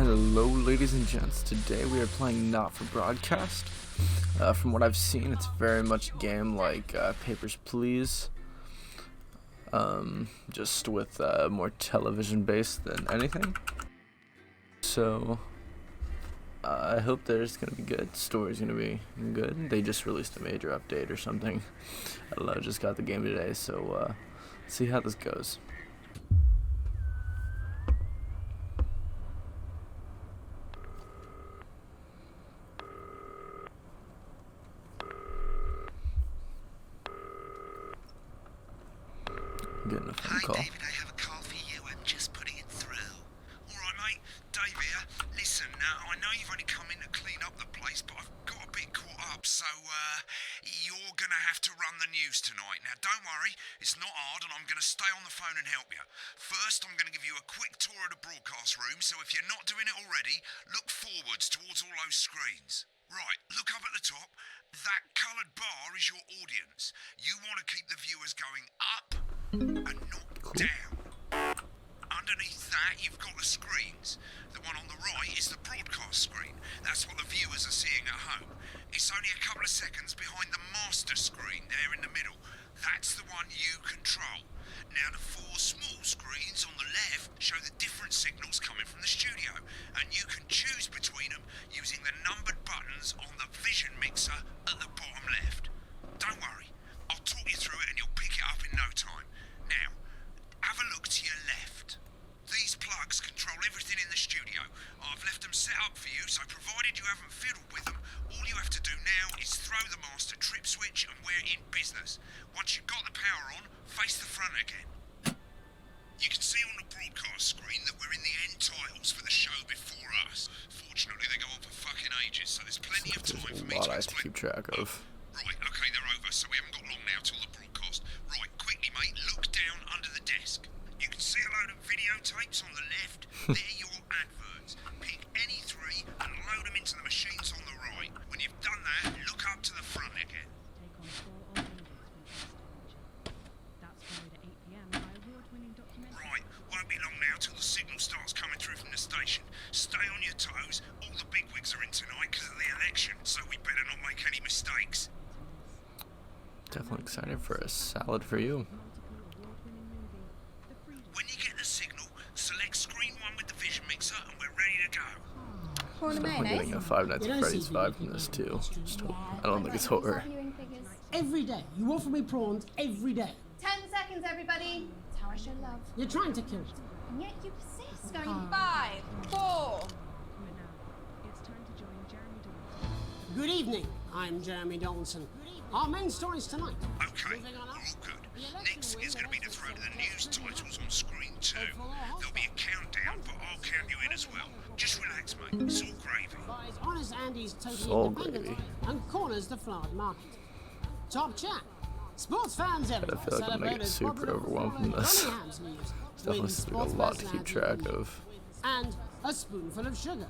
Hello ladies and gents, today we are playing Not For Broadcast. From what I've seen, it's very much a game like Papers, Please, just with more television based than anything. So I hope there's gonna be good, story's gonna be good. They just released a major update or something. I don't know, just got the game today, so let's see how this goes. Getting a phone call. Hi, David, I have a call for you. I'm just putting it through. All right, mate. Dave here. Listen, I know you've only come in to clean up the place, but I've got a bit caught up, so you're going to have to run the news tonight. Now, don't worry. It's not hard, and I'm going to stay on the phone and help you. First, I'm going to give you a quick tour of the broadcast room, so if you're not doing it already, look forwards towards all those screens. Right, look up at the top. That coloured bar is your audience. You want to keep the viewers going up and not down. Underneath that, you've got the screens. The one on the right is the broadcast screen. That's what the viewers are seeing at home. It's only a couple of seconds behind the master screen there in the middle. That's the one you control. Now, the four small screens on the left show the different signals coming from the studio, and you can choose between them using the numbered buttons on the vision mixer at the bottom left. Don't worry, I'll talk you through it and you'll pick it up in no time. Now, have a look to your left. These plugs control everything in the studio. I've left them set up for you, so provided you haven't fiddled with them, all you have to do now is throw the master trip switch and we're in business. Once you've got the power on, face the front again. You can see on the broadcast screen that we're in the end titles for the show before us. Fortunately, they go on for fucking ages, so there's plenty of time for me to I have to explain. keep track of. Right, okay, they're over, so we haven't got long now till the broadcast. Right, quickly, mate, look down under the desk. You can see a load of videotapes on the left. They're your adverts. Pick any three and load them into the machines on the right. When you've done that, look up to the front again. Right, won't be long now till the signal starts coming through from the station. Stay on your toes. All the bigwigs are in tonight because of the election, so we better not make any mistakes. Definitely excited for a salad for you. When you get the signal, select screen 1 with the vision mixer and we're ready to go. Definitely getting a Five Nights at Freddy's vibe from this too. I don't think it's horror. Every day. You offer me prawns every day. 10 seconds, everybody. That's how I show love. You're trying to kill it. And yet you persist, going 5, 4. Good evening. I'm Jeremy Donaldson. Our main stories tonight. Okay, all good. Next is going to be to throw to the news titles on screen 2. There'll be a countdown, but I'll count you in as well. Just relax, mate. It's all gravy. Buys Honest Andy's totally All independent gravy. and corners the flowered market. Top chat. Sports fans everywhere feel like I'm gonna get super overwhelmed from this. It's definitely a lot to keep track of. And a spoonful of sugar.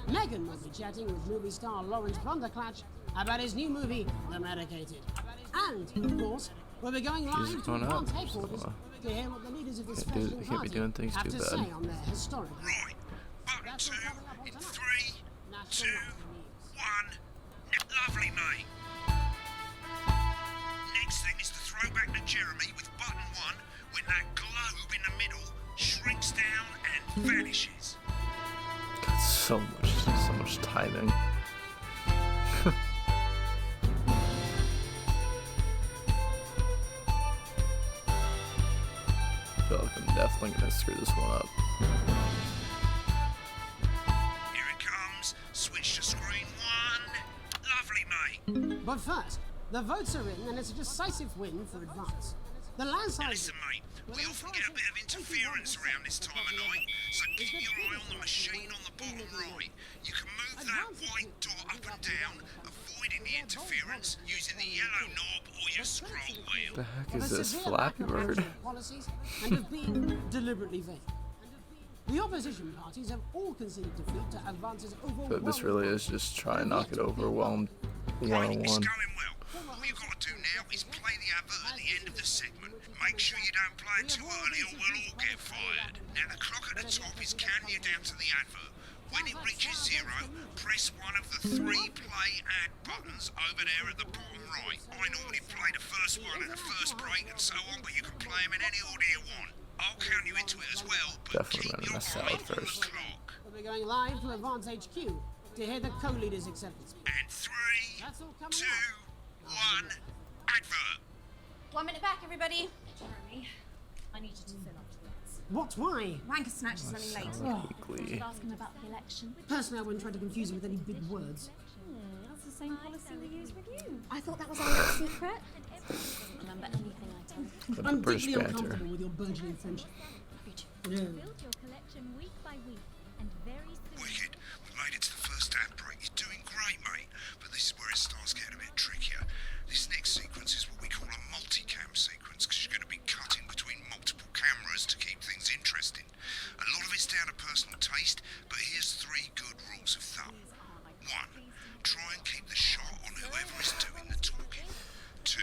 Megan will be chatting with movie star Lawrence Plunderclatch about his new movie, The Medicated. And, of course, we'll be going live to going France up, headquarters so, to hear what the leaders of this can't be fledgling party doing things have too to bad. say on their historic. Right, button 2 in 3, 2, 1. Lovely, mate. Next thing is to throw back to Jeremy with button 1 when that globe in the middle shrinks down and vanishes. Got so much typing. I feel like I'm definitely gonna screw this one up. Here it comes. Switch to screen 1. Lovely, mate. But first, the votes are in and it's a decisive win for advance. The landslide... Listen, mate, we often get a bit of interference around this time of night, so keep your eye on the machine on the bottom right. You can move that white dot up and down, avoiding the interference using the yellow knob or your scroll wheel. The heck of is a this severe Flappy lack of Bird? actual policies and of being deliberately vague. The opposition parties have all conceded defeat to advances over. But this really is just try and knock it overwhelmed Right, it's 1-on-1. going well. All you've got to do now is play the advert at the end of the segment. Make sure you don't play it too early or we'll all get fired. Now the clock at the top is counting you down to the advert. When it reaches 0, press one of the 3 play ad buttons over there at the bottom right. I normally play the first one at the first break and so on, but you can play them in any order you want. I'll count you into it as well, but Definitely keep running your that salad eye on the first. clock. We'll be going live to Advance HQ to hear the co-leader's acceptance speech. And 3, That's all coming 2, up. 1, advert. 1 minute back, everybody. Jeremy, I need you to fill up to this. What? Why? Wanker Snatch is running late. Weekly. Ask him about the election. Personally, I wouldn't try to confuse him with any big words. That's the same policy we use with you. I thought that was our little secret. Remember anything I tell you. But I'm British deeply banter. uncomfortable with your burgeoning friendship. No. Build your collection week by week, and very soon. Wicked. We made it to the first ad break. You're doing great, mate. But this is where it starts getting a bit trickier. This next sequence is what we call a multicam sequence, because you're going to be cutting between multiple cameras to keep things interesting. A lot of it's down to personal taste, but here's 3 good rules of thumb. 1. Try and keep the shot on whoever is doing the talking. 2.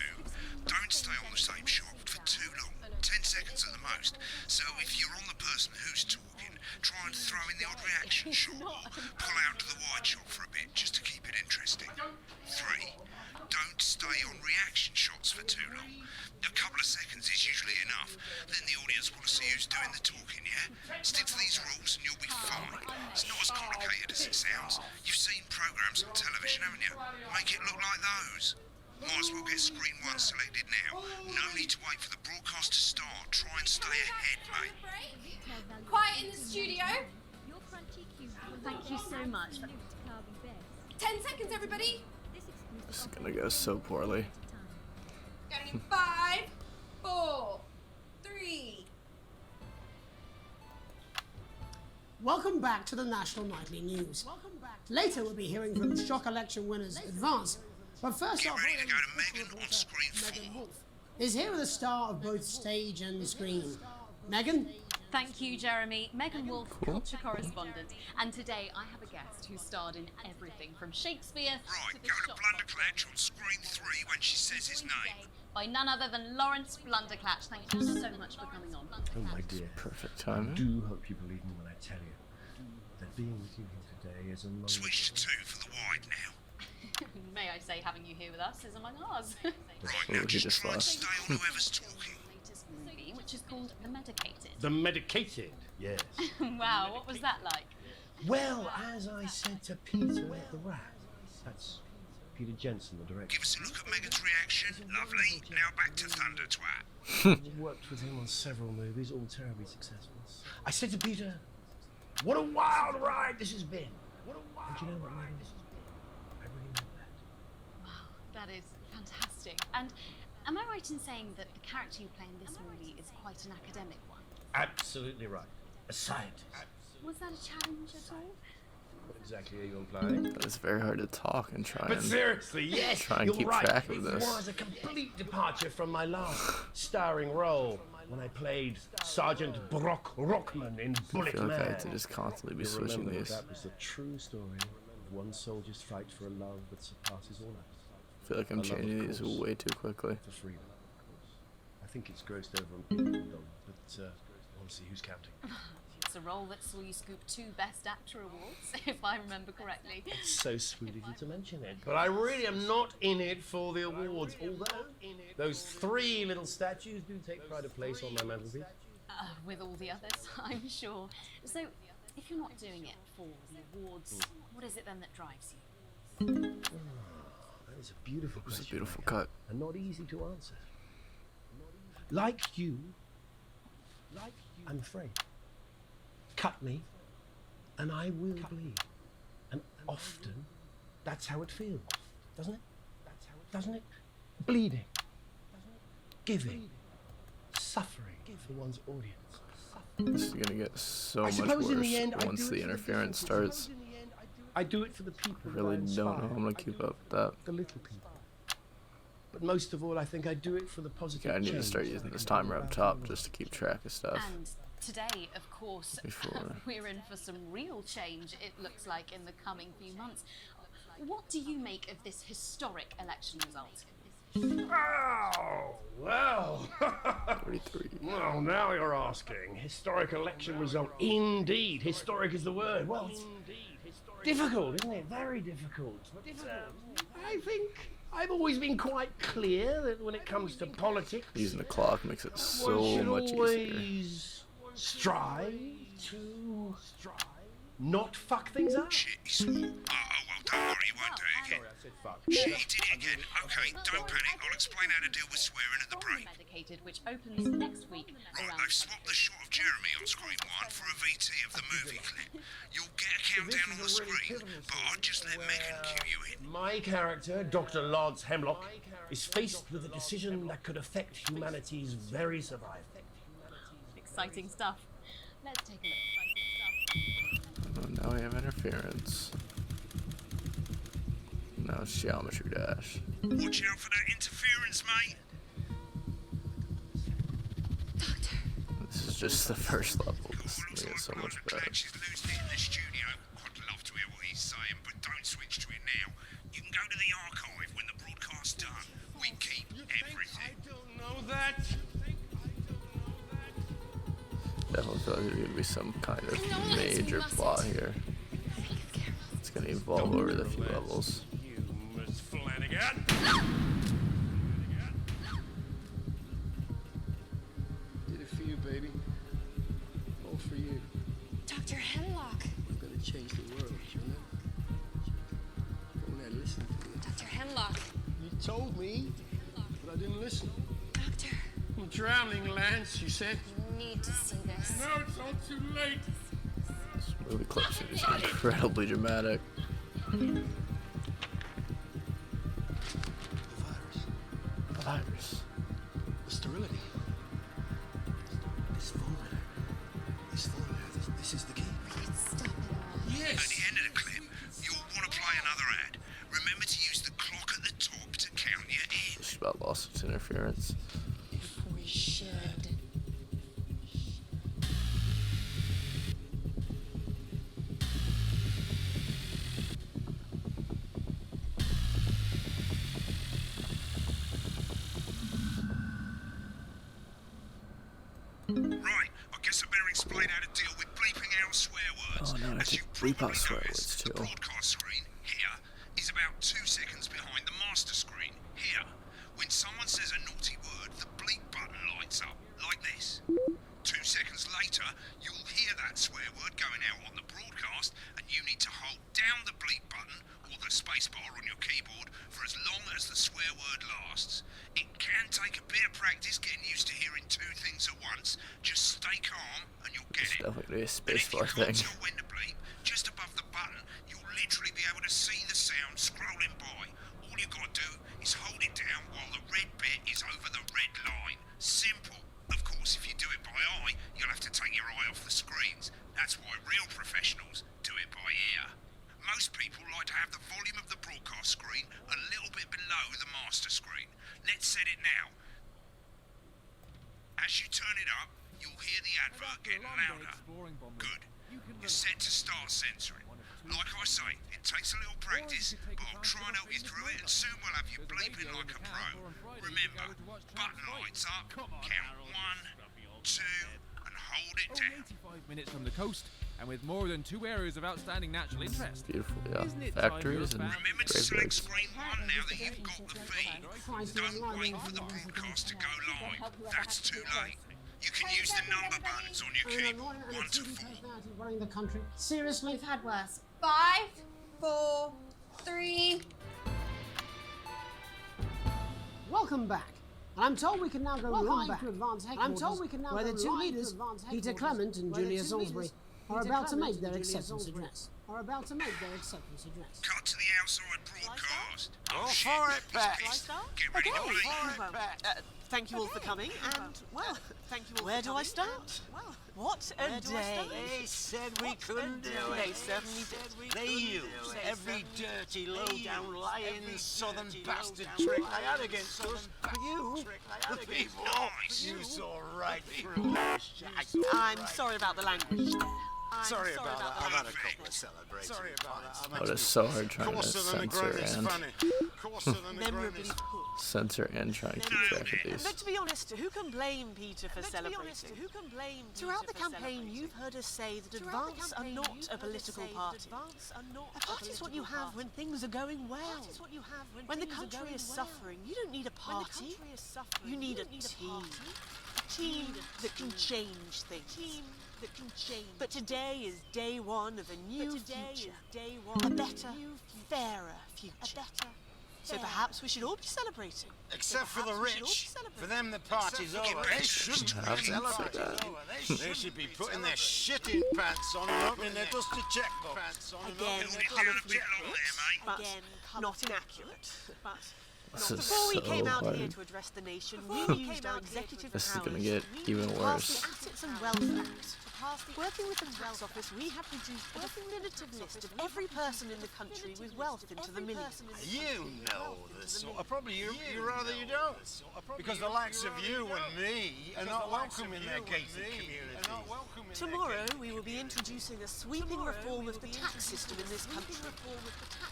Don't stay on the same shot for too long. 10 seconds at the most. So if you're on the person who's talking, try and throw in the odd reaction shot or pull out to the wide shot for a bit just to keep it interesting. 3. Don't stay on reaction shots for too long. A couple of seconds is usually enough. Then the audience want to see who's doing the talking, yeah? Stick to these rules and you'll be fine. It's not as complicated as it sounds. You've seen programs on television, haven't you? Make it look like those. Might as well get screen 1 selected now. No need to wait for the broadcast to start. Try and stay ahead, mate. Quiet in the studio. Your crunchy cube will Thank you so much. to Kirby Best. 10 seconds, everybody. This exclusive This is offer gonna go so poorly. time. Counting in 5, 4, 3. Welcome back to the National Nightly News. Later, we'll be hearing from shock election winners Advance. But first Get off, ready to go to Megan on screen 4. is here with the star of both stage and screen. Megan? Thank you, Jeremy. Megan Wolf, culture correspondent. And today I have a guest who starred in everything from Shakespeare Right, to the go to shop Blunderclatch on screen 3 when she says his name. by none other than Lawrence Blunderclatch. Thank you so much for coming on. Oh, my dear. Perfect I timing. do hope you believe me when I tell you that being with you here today is among Switch to 2 for the wide now. May I say, having you here with us is among ours. Right, Oh, now he just just try and lost. stay on whoever's talking. Latest movie, which is called The Medicated. the medicated. Yes. Wow, what was that like? Well, as I said to Peter the Rat, that's Peter Jensen, the director. Give us a look at Megan's reaction. Lovely. Now back to Thunder Twat. I've worked with him on several movies, all terribly successful. I said to Peter, "What a wild ride this has been." What a wild you know what, Megan? I really meant that. Wow, that is fantastic. And am I right in saying that the character you play in this movie is quite an academic one? Absolutely right. A scientist. Was that a challenge at all? What exactly are you implying? It's very hard to talk and try But and seriously, yes, try and you're keep right. track of It this. was a complete departure from my last starring role when I played Sergeant Brock Rockman in I Bullet feel like I Man. had to just constantly be You'll switching remember these. that was the true story of one soldier's fight for a love that surpasses all else. I feel like I'm A love, of changing these course, way too quickly. For freedom, of course. I think it's grossed over on $1 billion, but I want to see who's counting. It's a role that saw you scoop 2 Best Actor awards, if I remember correctly. It's so sweet of you to mention it. But I really am not in it for the awards, although those 3 little statues do take pride of place on my mantelpiece. With all the others, I'm sure. So, if you're not doing it for the awards, what is it then that drives you? That is a beautiful It's question. a beautiful Michael, cut. and not easy to answer. Like you, I'm afraid. Cut me, and I will bleed. And often, that's how it feels, doesn't it? Doesn't it? Bleeding, giving, suffering for one's audience. This is gonna get so I much suppose in the worse end, I once do the it for interference different starts. reasons. I do it for the people I who really don't know inspire. how I'm gonna keep up with that. The little people. But most of all, I think I do it for the positive Okay, I need to change start that using I this can bring timer up about in top the just to world. keep track of stuff. And today, of course, Before. we're in for some real change, it looks like, in the coming few months. What do you make of this historic election result? Oh, well. 43. Well, now you're asking. Historic election result. Indeed. Historic is the word. Well, it's difficult, isn't it? Very difficult. I think I've always been quite clear that when it comes to politics, Using the clock makes it one so should much easier. always strive to not fuck things up. Shit, he swore. Oh, well, don't worry, he won't do it again. Sorry, I said fuck. Shit, he did it again. Okay, don't panic. I'll explain how to deal with swearing at the break. Medicated, which opens next week. Right, around they've swapped the shot of Jeremy on screen 1 for a VT of the movie clip. You'll get a countdown on the screen, but I'll just let Megan cue you in. My character, Dr. Lance Hemlock, is faced with a decision that could affect humanity's very survival. exciting stuff. Let's take a look. Oh, now we have interference. Now it's geometry dash. Watch out for that interference, mate. Doctor. This is just the first level. This Looks is like so one much of the better. Clatch is losing it in the studio. I'd love to hear what he's saying, but don't switch to it now. You can go to the archive when the broadcast's done. We keep everything. I don't know that. Definitely feel like there's gonna be some kind of major plot here. It's gonna evolve over the few levels. You, Miss Flanagan. Did it for you, baby. All for you. Dr. Hemlock. I'm gonna change the world, you know? Don't let listen to you. Dr. Hemlock. You told me, but I didn't listen. Doctor. I'm drowning, Lance, you said. You need to see this. No, it's all too late. This movie clip is incredibly dramatic. The virus. The virus. The sterility. This formula. This formula. This is the key. Stop it all. At the Yes! end of the clip, you'll want to play another ad. Remember to use the clock at the top to count you in. Just about lost its interference. If we should. Right, I guess I better explain how to deal with bleeping out swear words. Oh, no, I As have you to bleep probably out swear noticed, words, the too. broadcast screen here is about 2 seconds behind the master screen here. When someone says a naughty word, the bleep button lights up, like this. 2 seconds later, you'll hear that swear word going out on the broadcast, and you need to hold down the bleep button or the space bar on your keyboard for as long as the swear word lasts. It can take a bit of practice getting used to hearing 2 things at once. Just stay calm and you'll get It's it. definitely gonna be a And space if you bar can't thing. tell when to bleep, just above the button, you'll literally be able to see the sound scrolling by. All you gotta do is hold it down while the red bit is over the red line. Simple. Of course, if you do it by eye, you'll have to take your eye off the screens. That's why real professionals do it by ear. Most people like to have the volume of the broadcast screen a little bit below the master screen. Let's set it now. As you turn it up, you'll hear the advert getting louder. Good. You're set to start censoring. Like I say, it takes a little practice, but I'll try and help you through it, and soon we'll have you bleeping like a pro. Remember, button lights up, count 1, 2, and hold it down. 85 minutes from the coast, and with more than 2 areas of outstanding natural interest. Beautiful, yeah. Isn't it time Factories for and a fan? Remember to select graveyards. screen 1 now that you've got the feed. Don't wait for the broadcast to go live. That's too late. You can use the number buttons on your keyboard, 1 to 4. Running the country. Seriously? We've had worse. 5, 4, 3. Welcome back. And I'm told we can now go live to Advance Headquarters, where the two leaders, Peter Clement and Julia Salisbury, are about to make their acceptance address. Cut to the outside broadcast. All shit, for it, he's Pat. pissed. Get ready to bleep. Thank you all for coming, and, well, where do I start? What a day. They said we couldn't do it. They certainly did. They used every dirty, low-down, lying southern bastard trick they had against us. But you, the people, you saw right through us. I'm sorry about the language there. Sorry about that. I've had a couple of celebrations. Sorry about that. Oh, it's so hard trying to censor and Memorably put. censor and try and keep track of these. But to be honest, who can blame Peter for celebrating? Throughout the campaign, you've heard us say that Advance are not a political party. A party is what you have when things are going well. When the country is suffering, you don't need a party. You need a team. A team that can change things. But today is day one of a new future. A better, fairer future. So perhaps we should all be celebrating. Except for the rich. For them, the party's over. They shouldn't celebrate. They should be putting their shitting pants on and opening their dusty checkbooks. Again, colourfully put, but not inaccurate. This is Before we came so out here hard. to address the nation, we used our executive This is powers gonna get even to pass worse. the Assets and Wealth Act. Working with the tax office, we have produced a definitive list of every person in the country with wealth into the millions. You know the sort of, probably you rather you don't. Because the likes of you and me are not welcome in their gated communities. Tomorrow, we will be introducing a sweeping reform of the tax system in this country.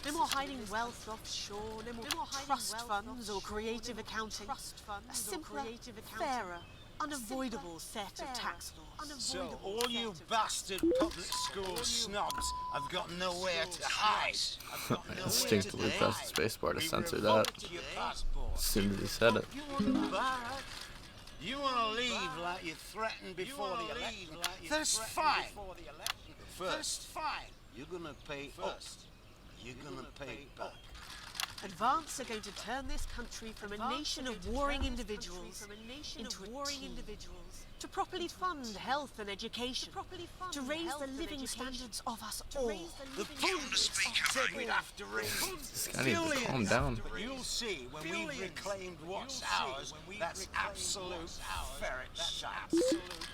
No more hiding wealth offshore, no more trust funds or creative accounting. A simpler, fairer, unavoidable set of tax laws. So all you bastard public school snobs have got nowhere to hide. I instinctively pressed the spacebar to censor that as soon as he said it. You want to leave like you threatened before the election. That's fine. First, you're going to pay up. You're going to pay back. Advance are going to turn this country from a nation of warring individuals into a team. To properly fund health and education, to raise the living standards of us all. The pundits said we'd have to raise This guy needs to calm down. but you'll see when we've reclaimed what's ours, that's absolute ferret shite.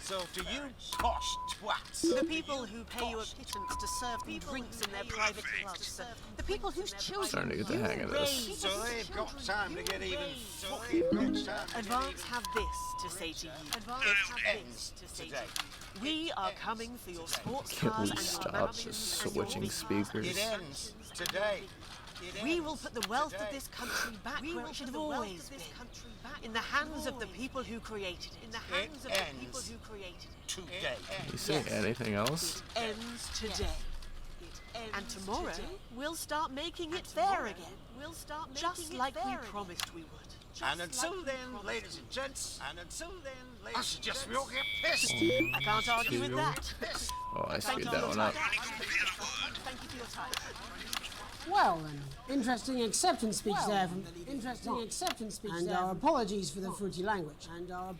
So to you posh twats, The people who pay you a pittance to serve them drinks in their private clubs. The people whose children Starting to get the hang of this. so they've got time to get even fucking rich. Advance have this to say to you. Ends today. We are coming for your sports Can cars we and your stop mansions just and your switching big speakers? It ends today. We will put the wealth of this country back where it should have always been. In the hands of the people who created it. It ends today. You say anything else? Ends today. And tomorrow, we'll start making it fair again. Just like we promised we would. And until then, ladies and gents, I suggest we all get pissed. I can't argue with that. Oh, I Thank screwed you that for one your up. time. Thank you for your time. Well then, interesting acceptance speech there from and our apologies for the fruity language.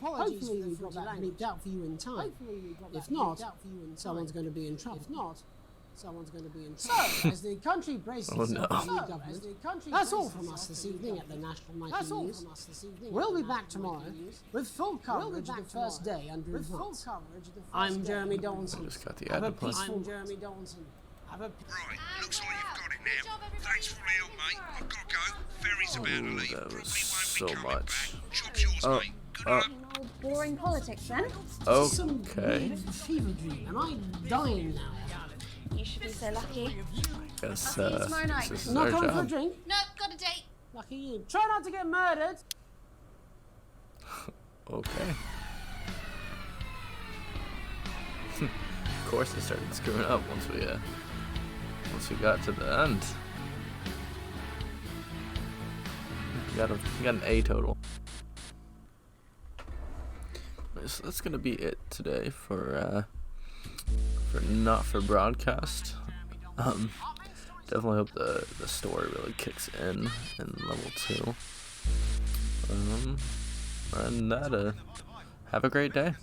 Hopefully we got that bleeped out for you in time. If not, someone's going to be in trouble. So, as the country braces Oh, no. itself for new government, that's all from us this evening at the National Nightly News. We'll be back tomorrow with full coverage of the first day under Advance. I'm Jeremy Donaldson. Just got the Have a ad to play. peaceful Jeremy Donaldson. Have a Right, looks like you've got it now. Thanks for all the help, mate. I've got to go. Ferry's about to leave. That was Probably so won't be coming much. back. Job's yours, Oh, mate. Good luck. Oh, boring politics then. Some Okay. weird fever dream. Am I dying now? You should be so lucky. Guess tomorrow night. this is Not our coming for a job. drink? No, got a date. Lucky you. Try not to get murdered. Okay. Of course, I started screwing up once we got to the end. Got an A total. So that's gonna be it today for not for broadcast. Definitely hope the story really kicks in level 2. And that have a great day.